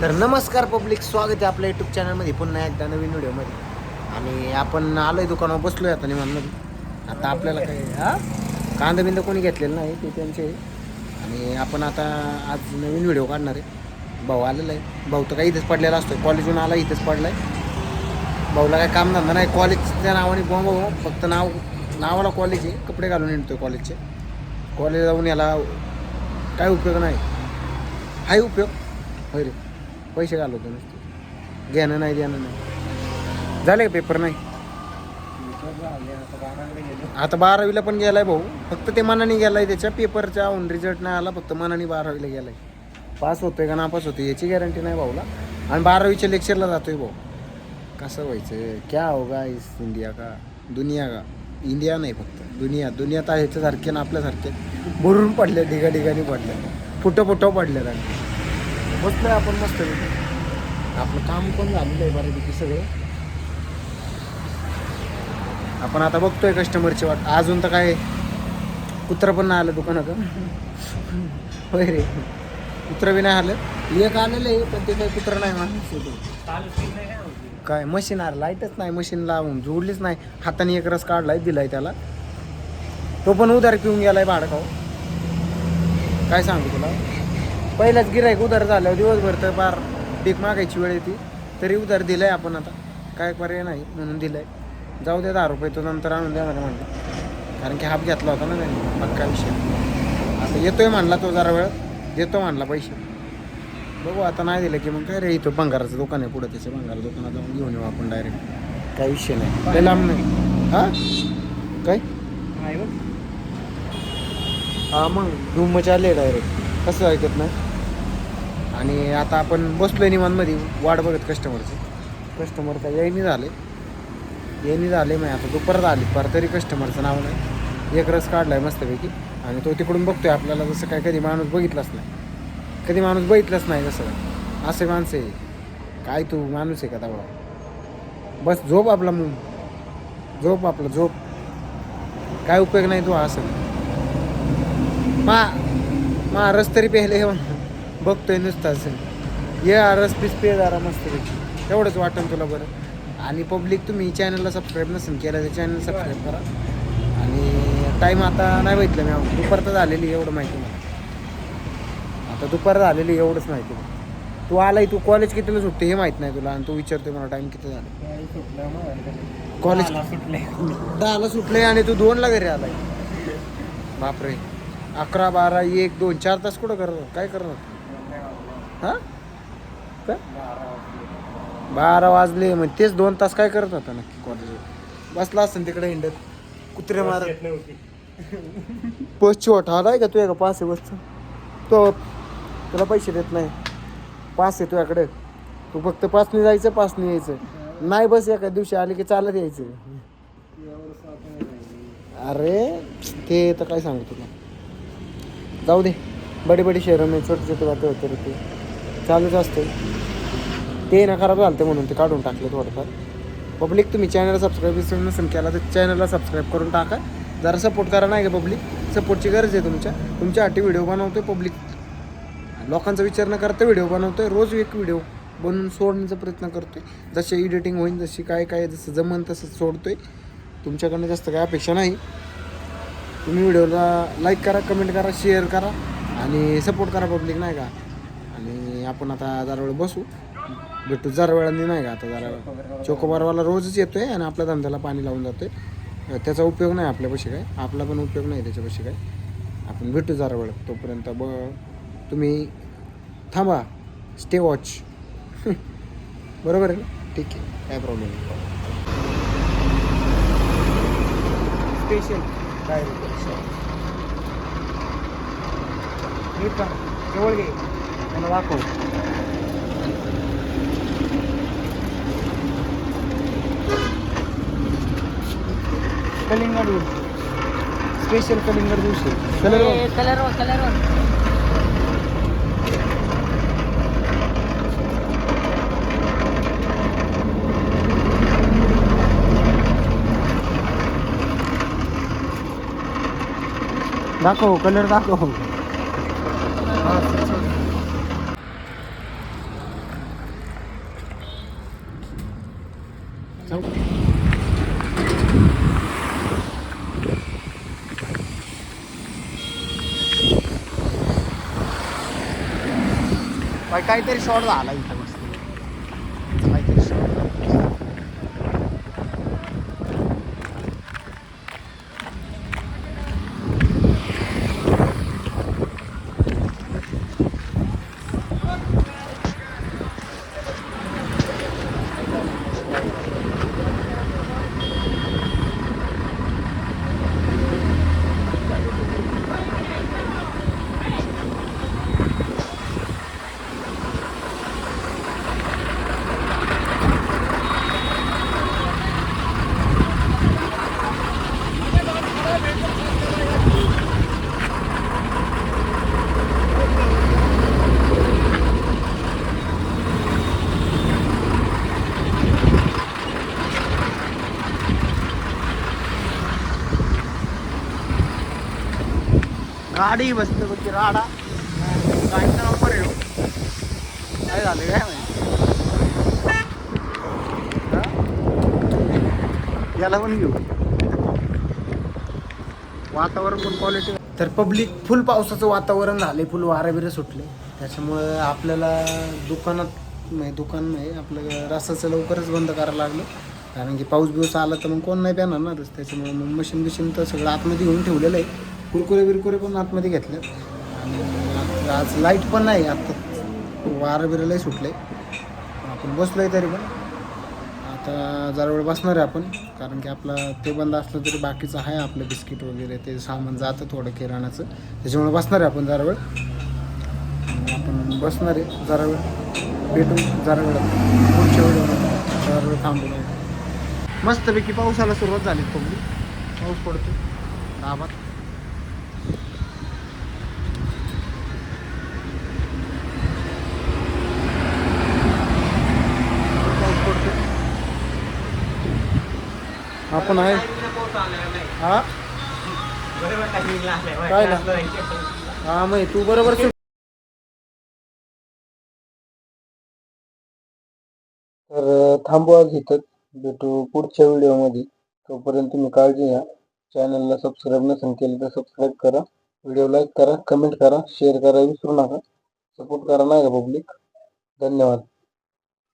तर नमस्कार पब्लिक, स्वागत आहे आपल्या यूट्यूब चॅनलमध्ये पुन्हा एकदा नवीन व्हिडिओमध्ये. आणि आपण आलोय दुकानावर, बसलोय आता निवांतमध्ये. आता आपल्याला काही कांदा बिंदा कोणी घेतलेलं नाही, ते त्यांचे. आणि आपण आता आज नवीन व्हिडिओ काढणार आहे. भाऊ आलेला आहे. भाऊ तर काही इथेच पडलेला असतो, कॉलेजहून आला इथेच पडलाय. भाऊला काही काम धंदा नाही, कॉलेजच्या नावाने भाऊ फक्त नावाला कॉलेज आहे, कपडे घालून येतोय कॉलेजचे. कॉलेज जाऊन याला काय उपयोग नाही. हाय उपयोग होय रे, पैसे घालवतो नुसते, घेणं नाही देणं नाही. झाले का पेपर? नाही आता 12वीला पण गेलाय भाऊ, फक्त ते मनाने गेलाय. त्याच्या पेपरच्या रिझल्ट नाही आला, फक्त मनाने 12वीला गेलाय. पास होतोय का नापास होतोय याची गॅरंटी नाही भाऊला. आणि 12वीच्या लेक्चरला जातोय भाऊ. कसं व्हायचं? क्या होगा इस इंडिया का, दुनिया का. इंडिया नाही फक्त दुनियात आहे ह्याच्यासारखे ना आपल्यासारखे भरून पडले, ठिकाणी पडले, फुटं पडले. बसलोय आपण मस्त. आपलं काम पण झालेलं आहे बऱ्यापैकी सगळं. आपण आता बघतोय कस्टमरची वाट. अजून तर काय कुत्रं पण नाही आलं दुकानात. होय रे, कुत्रं बी नाही आलं. एक आलेलं आहे पण ते काही कुत्रं नाही माणूस. काय मशीन आलं, लाईटच नाही, मशीन लावून जोडलीच नाही. हाताने एक रस काढलाय, दिलाय त्याला. तो पण उधार पिऊन गेलाय भाडकाव. काय सांगू तुला, पहिलाच गिराईक उधार झाल्यावर दिवसभर तर बार पीक मागायची वेळ येते, तरी उधार दिलंय आपण. आता काय पर्याय नाही म्हणून दिलंय. जाऊ दे, 10 रुपये तो नंतर आणून द्या मला म्हणलं, कारण की हाफ घेतला होता ना त्यांनी. मग काय विषय. आता येतोय म्हणला तो, जरा वेळ देतो म्हणला पैसे. बघू आता, नाही दिलं की मग काय रे, इथं भंगाराचं दुकान आहे पुढं, त्याचं भंगार दुकानात जाऊन घेऊन येऊ आपण डायरेक्ट. काय विषय नाही, काही लांब नाही. हां काय मग धूमच आले डायरेक्ट, कसं ऐकत नाही. आणि आता आपण बसलोय निवांतमध्ये वाट बघत कस्टमर काय येईनी झाले मग आता दुपारात आली पर, तरी कस्टमरचं नाव नाही. एक रस काढलाय मस्तपैकी आणि तो तिकडून बघतोय आपल्याला, जसं काय कधी माणूस बघितलाच नाही जसं. असे माणसं आहे काय, तू माणूस आहे का तेवढा? बस झोप आपला, मग झोप. काय उपयोग नाही तू असं. मा रस तरी प्यायला बघतोय नुसतं असं. ये रस पीस पे जरा मस्तपैकी, एवढंच वाटन तुला बरं. आणि पब्लिक, तुम्ही चॅनलला सबस्क्राईब नसेल केलं तर चॅनल सबस्क्राईब करा. आणि टाईम आता नाही भेटलं मी, दुपार तर झालेली एवढं माहिती मला. आता दुपार झालेली एवढंच माहिती. तू आलाय, तू कॉलेज कितीला सुटते हे माहीत नाही तुला, आणि तू विचारतोय मला टाईम किती झाला. कॉलेज 10ला सुटले आणि तू 2ला घरी आलाय. बापरे, 11, 12, 1, 2, 4 तास कुठं करणार? काय करणार? हां काय 12 वाजले मग तेच 2 तास काय करत होता नक्की कॉलेज? बसला असेल तिकडे हिंडत, कुत्रे मारत. पोस्टची ओठ आलाय का तुझ्या का पास आहे बसचा? तो तुला पैसे देत नाही, पास आहे तुझ्याकडे. तू फक्त पासने जायचं, पासने यायचं. नाही बस एका दिवशी आली की चालत यायचं. अरे ते तर काय सांगू तुला, जाऊ दे. बडी शहरं नाही, छोटे बाते होते रे, ते चालूच असते. ते ना खराब झालं म्हणून ते काढून टाकले थोडंफार. पब्लिक, तुम्ही चॅनलला सबस्क्राईब नसेल केला तर चॅनलला सबस्क्राईब करून टाका. जरा सपोर्ट करा, नाही का पब्लिक? सपोर्टची गरज आहे तुमच्यासाठी. व्हिडिओ बनवतोय पब्लिक, लोकांचा विचार न करता व्हिडिओ बनवतोय. रोज एक व्हिडिओ बनवून सोडण्याचा प्रयत्न करतोय. जसे एडिटिंग होईल, जशी काय जसं जमन तसं सोडतोय. तुमच्याकडनं जास्त काय अपेक्षा नाही. तुम्ही व्हिडिओला लाईक करा, कमेंट करा, शेअर करा आणि सपोर्ट करा पब्लिक, नाही का? आणि आपण आता जरा वेळ बसू, भेटू जरा वेळाने, नाही का? आता जरा चोकोबारवाला रोजच येतोय आणि आपल्या धंद्याला पाणी लावून जातोय. त्याचा उपयोग नाही आपल्यापाशी काय, आपला पण उपयोग नाही त्याच्यापाशी काय. आपण भेटू जरा वेळ, तोपर्यंत तुम्ही थांबा, स्टे वॉच. बरोबर आहे ना? ठीक आहे, काय प्रॉब्लेम नाही. स्पेशल काय जवळ घे, मला दाखव. कलिंगड स्पेशल, कलिंगड दिवशी कलर दाखव, कलर दाखव. काहीतरी शॉर्ट झाला इथं मस्त काहीतरी शॉर्ट गाडी बसते बघ राडा गाडीचा नंबर आहे काय झालं काय माहिती याला पण घेऊ वातावरण पण क्वालिटी तर पब्लिक फुल पावसाचं वातावरण झाले फुल वारे बिरे सुटले त्याच्यामुळं आपल्याला दुकान नाही आपलं रस्त्याचं लवकरच बंद करायला लागलं कारण की पाऊस बिऊस आला तर मग कोण नाही पेणार ना त्याच्यामुळे मग मशीन तर सगळं आतमध्ये घेऊन ठेवलेलं आहे कुरकुरे पण आतमध्ये घेतले आणि आज लाईट पण नाही आता वारं बिरलंही सुटले आपण बसलो आहे तरी पण आता जरा वेळ बसणार आहे आपण कारण की आपला ते बंद असलं तरी बाकीचं आहे आपलं बिस्किट वगैरे ते सामान जातं थोडं किराणाचं त्याच्यामुळे बसणार आहे आपण जरा वेळ आपण बसणार आहे जरा वेळ भेटू जरा वेळ पुढच्या वेळेला जरा वेळ थांबू मस्तपैकी पावसाला सुरुवात झाली पाऊस पडतो गावात आपण आहे हा काय ना हा मग तू बरोबर तर थांबू आज इथं भेटू पुढच्या व्हिडिओमध्ये तोपर्यंत तुम्ही काळजी घ्या चॅनलला सबस्क्राईब नसेल केलं तर सबस्क्राईब करा व्हिडिओ लाईक करा कमेंट करा शेअर करा विसरू नका सपोर्ट करा नाही का पब्लिक धन्यवाद